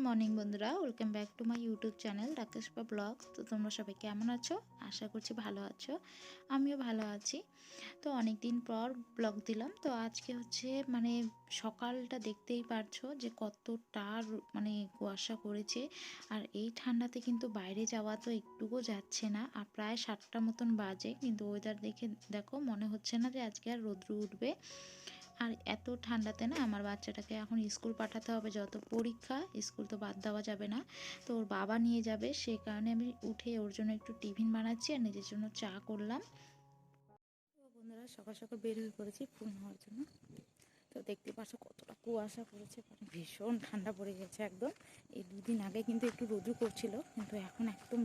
Morning বন্ধুরা, welcome back to my YouTube channel Rakeshpa vlogs. তো তোমরা সবাই কেমন আছো? আশা করছি ভালো আছো। আমিও ভালো আছি। তো অনেক দিন পর ব্লগ দিলাম। তো আজকে হচ্ছে সকালটা দেখতেই পারছো যে কতটা কুয়াশা করেছে। আর এই ঠান্ডাতে কিন্তু বাইরে যাওয়া তো একটুকুও যাচ্ছে না। আর প্রায় 7টা মতন বাজে, কিন্তু ওয়েদার দেখে দেখো মনে হচ্ছে না যে আজকে আর রোদ্র উঠবে। আর এত ঠান্ডাতে না আমার বাচ্চাটাকে এখন স্কুল পাঠাতে হবে, যত পরীক্ষা, স্কুল তো বাদ দেওয়া যাবে না। তো ওর বাবা নিয়ে যাবে, সেই কারণে আমি উঠে ওর জন্য একটু টিফিন বানাচ্ছি আর নিজের জন্য চা করলাম। তো বন্ধুরা, সকাল সকাল বের হয়ে পড়েছি ফুল নেওয়ার জন্য। তো দেখতে পাচ্ছ কতটা কুয়াশা পড়েছে, ভীষণ ঠান্ডা পড়ে গেছে একদম। এই দুদিন আগে কিন্তু একটু রোদও করছিল, কিন্তু এখন একদম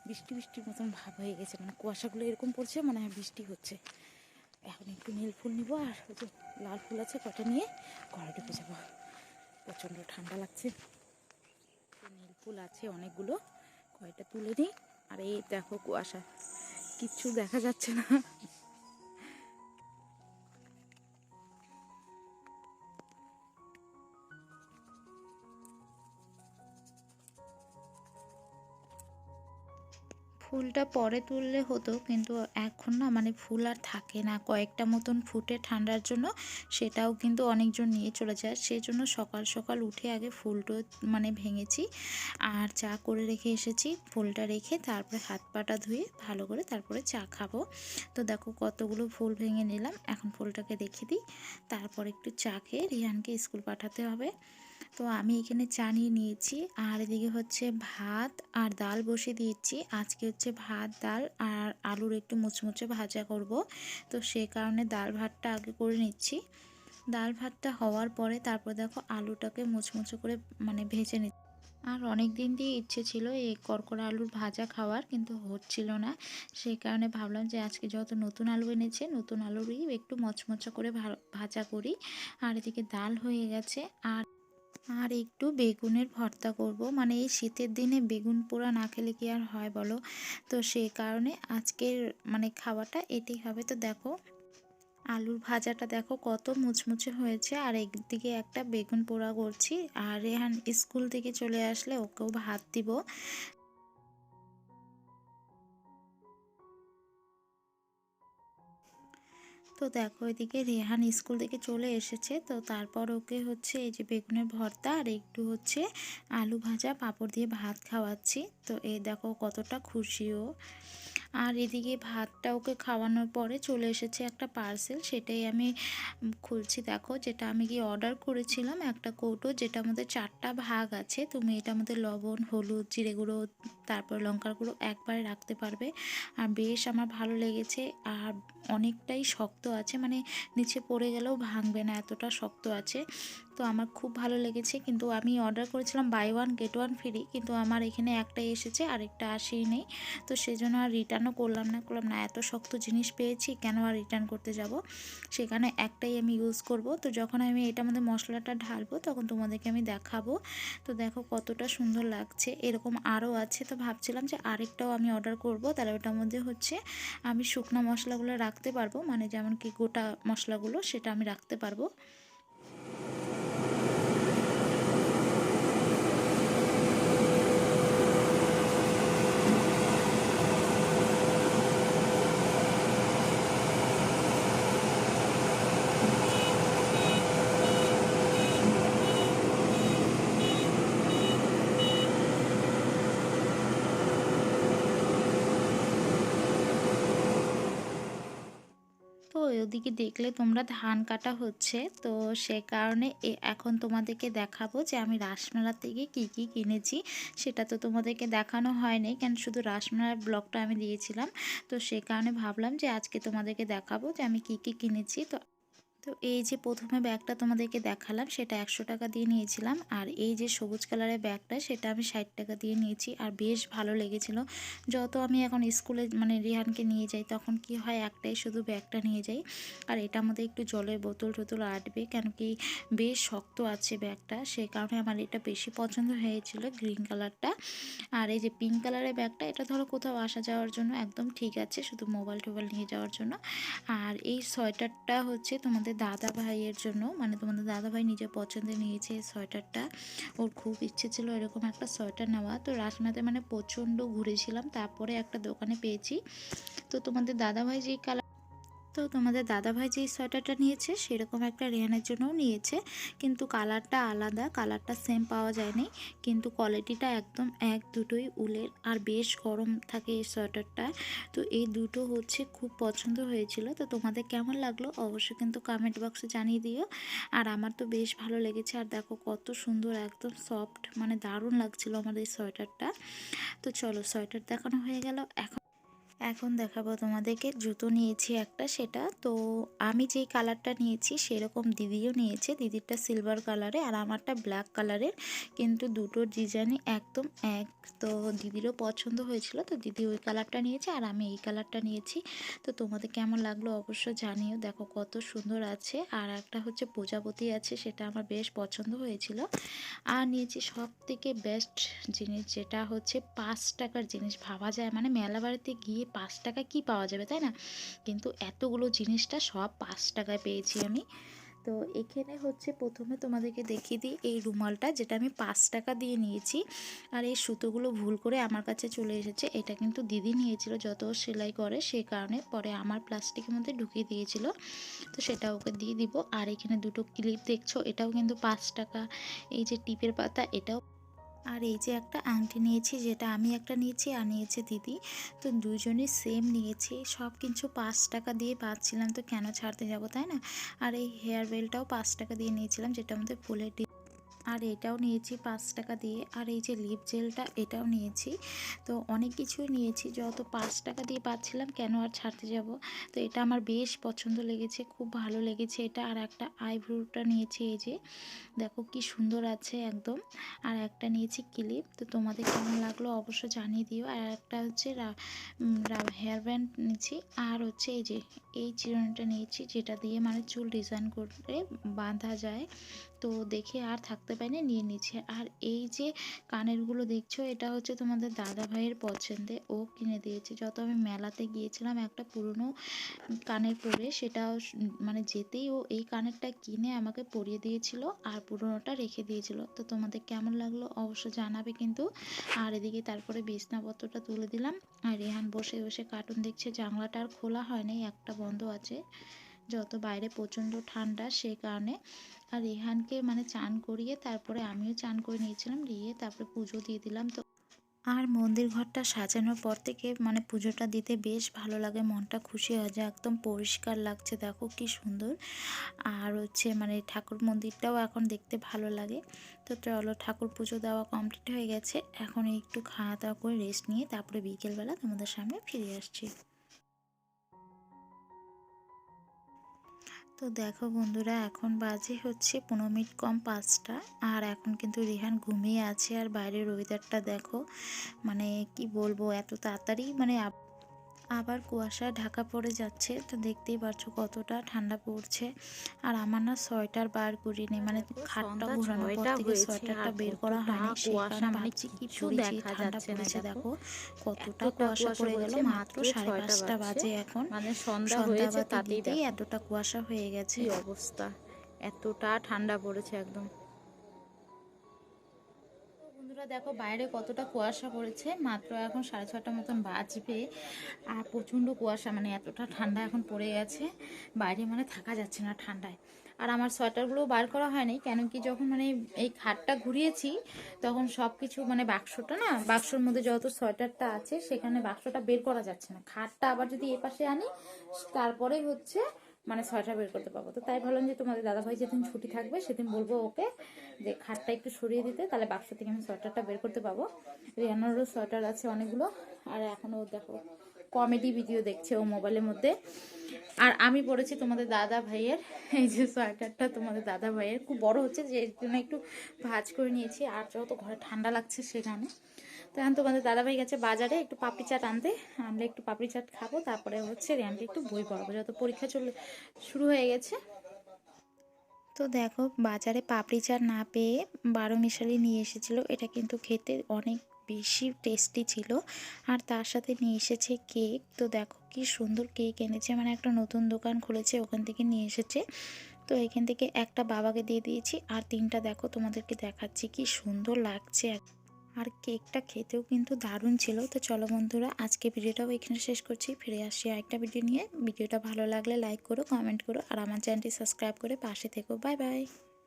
বৃষ্টির মতন ভাব হয়ে গেছে। কুয়াশাগুলো এরকম পড়ছে, মনে হয় বৃষ্টি হচ্ছে। এখন একটু নীল ফুল নিব, আর ওই যে লাল ফুল আছে কটা নিয়ে ঘরে ঢুকে যাবো। প্রচণ্ড ঠান্ডা লাগছে। নীল ফুল আছে অনেকগুলো, কয়টা তুলে নিই। আর এই দেখো কুয়াশা, কিচ্ছু দেখা যাচ্ছে না। ফুলটা পরে তুললে হতো, কিন্তু এখন না ফুল আর থাকে না, কয়েকটা মতন ফুটে ঠান্ডার জন্য, সেটাও কিন্তু অনেকজন নিয়ে চলে যায়। সেই জন্য সকাল সকাল উঠে আগে ফুলটা ভেঙেছি আর চা করে রেখে এসেছি। ফুলটা রেখে তারপরে হাত পাটা ধুয়ে ভালো করে তারপরে চা খাবো। তো দেখো কতগুলো ফুল ভেঙে নিলাম। এখন ফুলটাকে রেখে দিই, তারপর একটু চা খেয়ে রিহানকে স্কুল পাঠাতে হবে। তো আমি এখানে চা নিয়ে নিয়েছি, আর এদিকে হচ্ছে ভাত আর ডাল বসিয়ে দিয়েছি। আজকে হচ্ছে ভাত, ডাল আর আলুর একটু মুচমুচে ভাজা করব। তো সে কারণে ডাল ভাতটা আগে করে নিচ্ছি। ডাল ভাতটা হওয়ার পরে তারপর দেখো আলুটাকে মুচমুচে করে ভেজে নিচ্ছি। আর অনেক দিন দিয়ে ইচ্ছে ছিল এই কড়কড়া আলুর ভাজা খাওয়ার, কিন্তু হচ্ছিল না। সেই কারণে ভাবলাম যে আজকে যত নতুন আলু এনেছে, নতুন আলুরই একটু মচমচা করে ভাজা করি। আর এদিকে ডাল হয়ে গেছে, আর একটু বেগুনের ভর্তা করব। এই শীতের দিনে বেগুন পোড়া না খেলে কি আর হয় বলো। তো সেই কারণে আজকের খাওয়াটা এটাই হবে। তো দেখো আলুর ভাজাটা দেখো কত মুচমুচে হয়েছে, আর একদিকে একটা বেগুন পোড়া করছি। আর রেহান স্কুল থেকে চলে আসলে ওকেও ভাত দিব। তো দেখো এদিকে রেহান স্কুল থেকে চলে এসেছে। তো তারপর ওকে হচ্ছে এই যে বেগুনের ভর্তা আর একটু হচ্ছে আলু ভাজা পাঁপড় দিয়ে ভাত খাওয়াচ্ছি। তো এই দেখো কতটা খুশিও। আর এদিকে ভাতটা ওকে খাওয়ানোর পরে চলে এসেছে একটা পার্সেল, সেটাই আমি খুলছি। দেখো যেটা আমি গিয়ে অর্ডার করেছিলাম, একটা কৌটো যেটার মধ্যে 4টা ভাগ আছে। তুমি এটার মধ্যে লবণ, হলুদ, জিরে গুঁড়ো, তারপর লঙ্কার গুঁড়ো একবারে রাখতে পারবে। আর বেশ আমার ভালো লেগেছে। আর অনেকটাই শক্ত আছে, নিচে পড়ে গেলেও ভাঙবে না, এতটা শক্ত আছে। তো আমার খুব ভালো লেগেছে। কিন্তু আমি অর্ডার করেছিলাম buy one get one free, কিন্তু আমার এখানে একটাই এসেছে, আরেকটা আসেই নেই। তো সেই জন্য আর রিটার্নও করলাম না, এত শক্ত জিনিস পেয়েছি কেন আর রিটার্ন করতে যাব। সেখানে একটাই আমি ইউজ করব। তো যখন আমি এটার মধ্যে মশলাটা ঢালবো তখন তোমাদেরকে আমি দেখাবো। তো দেখো কতটা সুন্দর লাগছে। এরকম আরও আছে, তো ভাবছিলাম যে আরেকটাও আমি অর্ডার করব, তাহলে ওটার মধ্যে হচ্ছে আমি শুকনো মশলাগুলো রাখতে পারবো, যেমন কি গোটা মশলাগুলো সেটা আমি রাখতে পারবো। তো ওদিকে দেখলে তোমরা ধান কাটা হচ্ছে। তো সে কারণে এখন তোমাদেরকে দেখাবো যে আমি রাসমেলা থেকে কি কি কিনেছি। সেটা তো তোমাদেরকে দেখানো হয়নি, কেন শুধু রাসমেলার ব্লগটা আমি দিয়েছিলাম। তো সে কারণে ভাবলাম যে আজকে তোমাদেরকে দেখাবো যে আমি কি কি কিনেছি। তো এই যে প্রথমে ব্যাগটা তোমাদেরকে দেখালাম, সেটা 100 টাকা দিয়ে নিয়েছিলাম। আর এই যে সবুজ কালারের ব্যাগটা, সেটা আমি 60 টাকা দিয়ে নিয়েছি। আর বেশ ভালো লেগেছিল। যত আমি এখন স্কুলে রিহানকে নিয়ে যাই, তখন কি হয় একটাই শুধু ব্যাগটা নিয়ে যাই। আর এটার মধ্যে একটু জলের বোতল টোতল আটবে, কেন কি বেশ শক্ত আছে ব্যাগটা। সেই কারণে আমার এটা বেশি পছন্দ হয়েছিল, গ্রিন কালারটা। আর এই যে পিঙ্ক কালারের ব্যাগটা, এটা ধরো কোথাও আসা যাওয়ার জন্য একদম ঠিক আছে, শুধু মোবাইল টোবাইল নিয়ে যাওয়ার জন্য। আর এই সোয়েটারটা হচ্ছে তোমাদের তোমাদের দাদা ভাইয়ের জন্য, মানে তোমাদের দাদা ভাই নিজের পছন্দের নিয়েছে এই সোয়েটারটা। ওর খুব ইচ্ছে ছিল এরকম একটা সোয়েটার নেওয়া। তো রাজমাতে মানে প্রচণ্ড ঘুরেছিলাম, তারপরে একটা দোকানে পেয়েছি। তো তোমাদের দাদা ভাই যেই সোয়েটারটা নিয়েছে সেরকম একটা রেহানের জন্যও নিয়েছে, কিন্তু কালারটা আলাদা, কালারটা সেম পাওয়া যায়নি, কিন্তু কোয়ালিটিটা একদম এক দুটোই উলের, আর বেশ গরম থাকে এই সোয়েটারটা। তো এই দুটো হচ্ছে খুব পছন্দ হয়েছিল। তো তোমাদের কেমন লাগলো অবশ্যই কিন্তু কমেন্ট বক্সে জানিয়ে দিও। আর আমার তো বেশ ভালো লেগেছে। আর দেখো কত সুন্দর, একদম সফট, মানে দারুণ লাগছিল আমার এই সোয়েটারটা। তো চলো, সোয়েটার দেখানো হয়ে গেল। এখন দেখাবো তোমাদেরকে জুতো নিয়েছি একটা, সেটা তো আমি যেই কালারটা নিয়েছি সেরকম দিদিও নিয়েছে, দিদিরটা সিলভার কালারে আর আমারটা ব্ল্যাক কালারের, কিন্তু দুটোর ডিজাইনই একদম এক। তো দিদিরও পছন্দ হয়েছিল, তো দিদি ওই কালারটা নিয়েছে আর আমি এই কালারটা নিয়েছি। তো তোমাদের কেমন লাগলো অবশ্য জানিও। দেখো কত সুন্দর আছে। আর একটা হচ্ছে প্রজাপতি আছে, সেটা আমার বেশ পছন্দ হয়েছিল। আর নিয়েছি সব থেকে বেস্ট জিনিস, যেটা হচ্ছে 5 টাকার জিনিস। ভাবা যায় মানে মেলা বাড়িতে গিয়ে 5 টাকা কি পাওয়া যাবে, তাই না? কিন্তু এতগুলো জিনিসটা সব 5 টাকায় পেয়েছি আমি। তো এখানে হচ্ছে প্রথমে তোমাদেরকে দেখিয়ে দিই এই রুমালটা, যেটা আমি 5 টাকা দিয়ে নিয়েছি। আর এই সুতোগুলো ভুল করে আমার কাছে চলে এসেছে। এটা কিন্তু দিদি নিয়েছিল, যত সেলাই করে সেই কারণে, পরে আমার প্লাস্টিকের মধ্যে ঢুকিয়ে দিয়েছিল, তো সেটা ওকে দিয়ে দিব। আর এখানে দুটো ক্লিপ দেখছো, এটাও কিন্তু 5 টাকা। এই যে টিপের পাতা, এটাও। আর এই যে একটা আংটি নিয়েছি, যেটা আমি একটা নিয়েছি আর নিয়েছে দিদি, তো দুজনই সেম নিয়েছি। সব কিছু 5 টাকা দিয়ে পাচ্ছিলাম, তো কেন ছাড়তে যাব, তাই না? আর এই হেয়ার বেলটাও 5 টাকা দিয়ে নিয়েছিলাম, যেটা আমাদের ফুলের। আর এটাও নিয়েছি 5 টাকা দিয়ে। আর এই যে লিপ জেলটা, এটাও নিয়েছি। তো অনেক কিছুই নিয়েছি, যত 5 টাকা দিয়ে পাচ্ছিলাম কেন আর ছাড়তে যাব। তো এটা আমার বেশ পছন্দ লেগেছে, খুব ভালো লেগেছে এটা। আর একটা আইব্রোটা নিয়েছি, এই যে দেখো কি সুন্দর আছে একদম। আর একটা নিয়েছি ক্লিপ। তো তোমাদের কেমন লাগলো অবশ্যই জানিয়ে দিও। আর একটা হচ্ছে হেয়ার ব্যান্ড নিয়েছি। আর হচ্ছে এই যে এই চিরুনিটা নিয়েছি, যেটা দিয়ে মানে চুল ডিজাইন করে বাঁধা যায়। তো দেখে আর থাকতে পারিনি, নিয়ে নিচ্ছে। আর এই যে কানেরগুলো দেখছো, এটা হচ্ছে তোমাদের দাদা ভাইয়ের পছন্দে, ও কিনে দিয়েছে। যত আমি মেলাতে গিয়েছিলাম একটা পুরনো কানের পরে, সেটাও মানে যেতেই ও এই কানেরটা কিনে আমাকে পরিয়ে দিয়েছিল আর পুরনোটা রেখে দিয়েছিল। তো তোমাদের কেমন লাগলো অবশ্য জানাবে কিন্তু। আর এদিকে তারপরে বিছনাপত্রটা তুলে দিলাম। আর রেহান বসে বসে কার্টুন দেখছে। জানলাটা আর খোলা হয়নি, একটা বন্ধ আছে, যত বাইরে প্রচণ্ড ঠান্ডা সেই কারণে। আর রেহানকে মানে চান করিয়ে তারপরে আমিও চান করে নিয়েছিলাম, দিয়ে তারপরে পুজো দিয়ে দিলাম। তো আর মন্দির ঘরটা সাজানোর পর থেকে মানে পুজোটা দিতে বেশ ভালো লাগে, মনটা খুশি হয়ে যায়, একদম পরিষ্কার লাগছে, দেখো কি সুন্দর। আর হচ্ছে মানে ঠাকুর মন্দিরটাও এখন দেখতে ভালো লাগে। তো চলো, ঠাকুর পুজো দেওয়া কমপ্লিট হয়ে গেছে, এখন একটু খাওয়া দাওয়া করে রেস্ট নিয়ে তারপরে বিকেলবেলা তোমাদের সামনে ফিরে আসছি। তো দেখো বন্ধুরা, এখন বাজে হচ্ছে 15 মিনিট কম 5টা। আর এখন কিন্তু রিহান ঘুমিয়ে আছে। আর বাইরের ওয়েদারটা দেখো, মানে কি বলবো, এত তাড়াতাড়ি মানে আবার কুয়াশা ঢাকা পড়ে যাচ্ছে। তো দেখতেই পাচ্ছ কতটা ঠান্ডা পড়ছে। আর আমার না সোয়েটার বার করিনি, মানে খাটটা ঘোরানোর পর থেকে সোয়েটারটা বের করা হয়নি, সেই কারণে ভাবছি কি পরেছি, ঠান্ডা পড়েছে দেখো কতটা কুয়াশা পড়ে গেল। মাত্র 5:30 বাজে এখন, মানে সন্ধ্যা হয়েছে সন্ধ্যাবাতি তাতেই দিতেই দেখো এতটা কুয়াশা হয়ে গেছে। কি অবস্থা, এতটা ঠান্ডা পড়েছে একদম। বন্ধুরা দেখো বাইরে কতটা কুয়াশা পড়েছে, মাত্র এখন 6:30 মতন বাজবে। আর প্রচণ্ড কুয়াশা, মানে এতটা ঠান্ডা এখন পড়ে গেছে, বাইরে মানে থাকা যাচ্ছে না ঠান্ডায়। আর আমার সোয়েটারগুলো বার করা হয়নি, কেন কি যখন মানে এই খাটটা ঘুরিয়েছি তখন সব কিছু মানে বাক্সটা না, বাক্সর মধ্যে যত সোয়েটারটা আছে সেখানে বাক্সটা বের করা যাচ্ছে না। খাটটা আবার যদি এ পাশে আনি তারপরে হচ্ছে মানে সোয়েটার বের করতে পারবো। তো তাই ভাবলাম যে তোমাদের দাদাভাই যেদিন ছুটি থাকবে সেদিন বলবো ওকে যে খাটটা একটু সরিয়ে দিতে, তাহলে বাক্স থেকে আমি সোয়েটারটা বের করতে পাবো। রিয়ানোরও সোয়েটার আছে অনেকগুলো। আর এখনও দেখো কমেডি ভিডিও দেখছে ও মোবাইলের মধ্যে। আর আমি পড়েছি তোমাদের দাদা ভাইয়ের এই যে সোয়েটারটা, তোমাদের দাদা ভাইয়ের খুব বড় হচ্ছে, যে জন্য একটু ভাঁজ করে নিয়েছি। আর যত ঘরে ঠান্ডা লাগছে সেখানে। তো এখন তোমাদের দাদাভাই গেছে বাজারে একটু পাপড়ি চাট আনতে, আমরা একটু পাপড়ি চাট খাবো, তারপরে হচ্ছে রিয়ানকে একটু বই পড়াবো, যত পরীক্ষা শুরু হয়ে গেছে। তো দেখো বাজারে পাপড়ি চাট না পেয়ে 12 মিশালি নিয়ে এসেছিলো। এটা কিন্তু খেতে অনেক বেশি টেস্টি ছিল। আর তার সাথে নিয়ে এসেছে কেক। তো দেখো কি সুন্দর কেক এনেছে, মানে একটা নতুন দোকান খুলেছে ওখান থেকে নিয়ে এসেছে। তো এখান থেকে একটা বাবাকে দিয়ে দিয়েছি, আর 3টা দেখো তোমাদেরকে দেখাচ্ছি কি সুন্দর লাগছে। আর কেকটা খেতেও কিন্তু দারুণ ছিল। তো চলো বন্ধুরা, আজকে ভিডিওটাও এখানে শেষ করছি। ফিরে আসছি আরেকটা ভিডিও নিয়ে। ভিডিওটা ভালো লাগলে লাইক করো, কমেন্ট করো, আর আমার চ্যানেলটি সাবস্ক্রাইব করে পাশে থেকো। Bye bye.